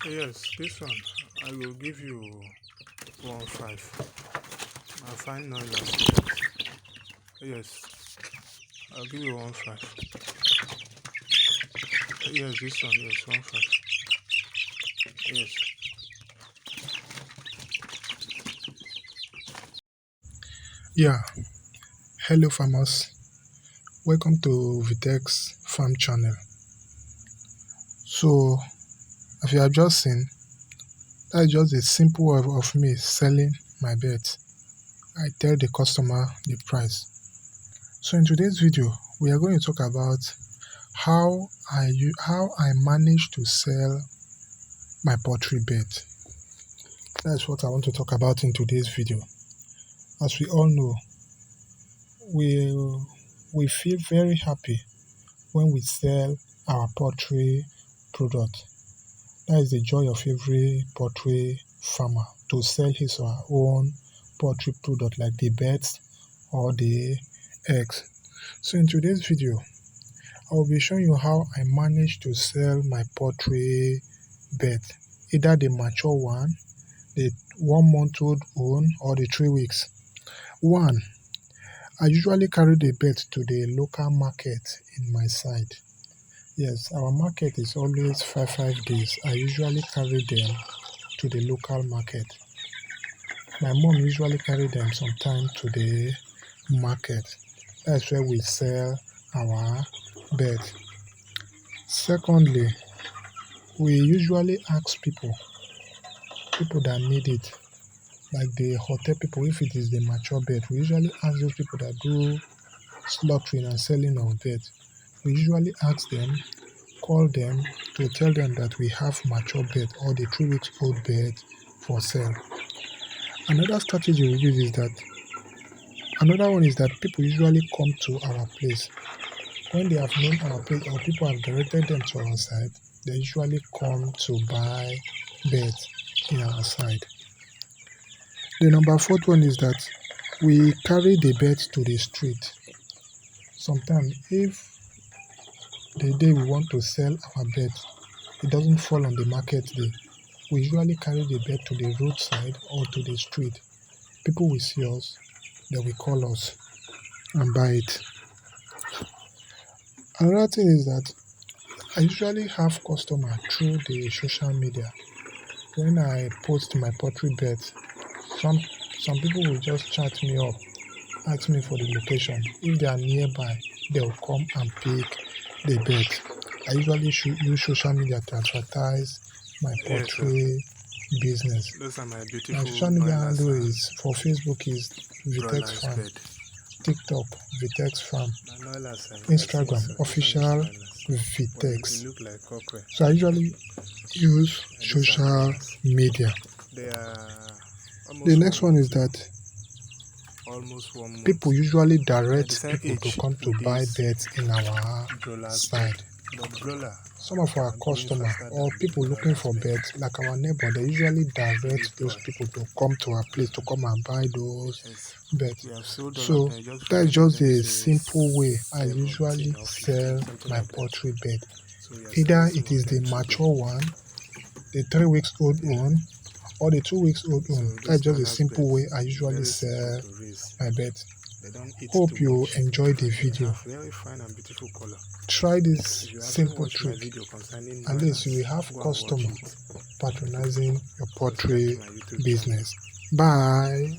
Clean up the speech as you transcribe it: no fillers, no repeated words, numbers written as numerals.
Yes, this one I will give you 1.5. I find noise and yes, I'll give you 1.5. Yes, this one, yes, 1.5. Yes. Yeah, hello farmers. Welcome to Vitex Farm Channel. So, as you have just seen, that is just a simple way of me selling my birds. I tell the customer the price. So in today's video, we are going to talk about how I manage to sell my poultry bird. That's what I want to talk about in today's video. As we all know, we feel very happy when we sell our poultry product. That is the joy of every poultry farmer, to sell his or her own poultry product like the birds or the eggs. So in today's video, I will be showing you how I manage to sell my poultry bird, either the mature one, the 1 month old one, or the 3 weeks. One, I usually carry the bird to the local market in my side. Yes, our market is always 5 days. I usually carry them to the local market. My mom usually carry them sometime to the market. That's where we sell our bird. Secondly, we usually ask people that need it, like the hotel people. If it is the mature bird, we usually ask those people that do slaughtering and selling of bird. We usually ask them, call them to tell them that we have mature bird or the 3 weeks old bird for sale. Another strategy we use is that, another one is that people usually come to our place. When they have known our place or people have directed them to our side, they usually come to buy birds in our side. The number 4th one is that we carry the birds to the street. Sometimes if the day we want to sell our birds, it doesn't fall on the market day, we usually carry the bird to the roadside or to the street. People will see us, they will call us and buy it. Another thing is that I usually have customers through the social media. When I post my poultry birds, some people will just chat me up, ask me for the location. If they are nearby, they will come and pick the birds. I usually use social media to advertise my poultry business. Those are my My beautiful social media broilers handle and is for Facebook is Vitex broilers Farm, bed. TikTok Vitex Farm, My broilers are Instagram this one official is broilers. Well, Vitex. it look like cockerel. So I usually use And these are social broilers. media. They are The almost next 1 one is month. that Almost 1 month. people usually They are the direct same people to age come to with buy this birds in our broilers side. bed. But broiler Some of our are growing customers faster or than people the looking broilers for bed. birds, like our neighbor, they usually See this direct those boy. people to come to our place to come and buy those Yes. birds. We have sold all of So them. Just that's remain. just Let me the say simple way I 17 usually or 15, sell something my like that. poultry bird. So we are selling Either some it of is the them today. mature one, the 3 weeks old one, or the 2 weeks old So one. these That's just a broilers simple way beds I is usually very simple sell to raise. my birds. They don't eat Hope too you much enjoy the and they video. have very fine and beautiful color. Try this If you haven't simple watched my trick. video concerning At least you will broilers, have go and watch customer it. patronizing your Subscribe to poultry my YouTube channel. business. Bye.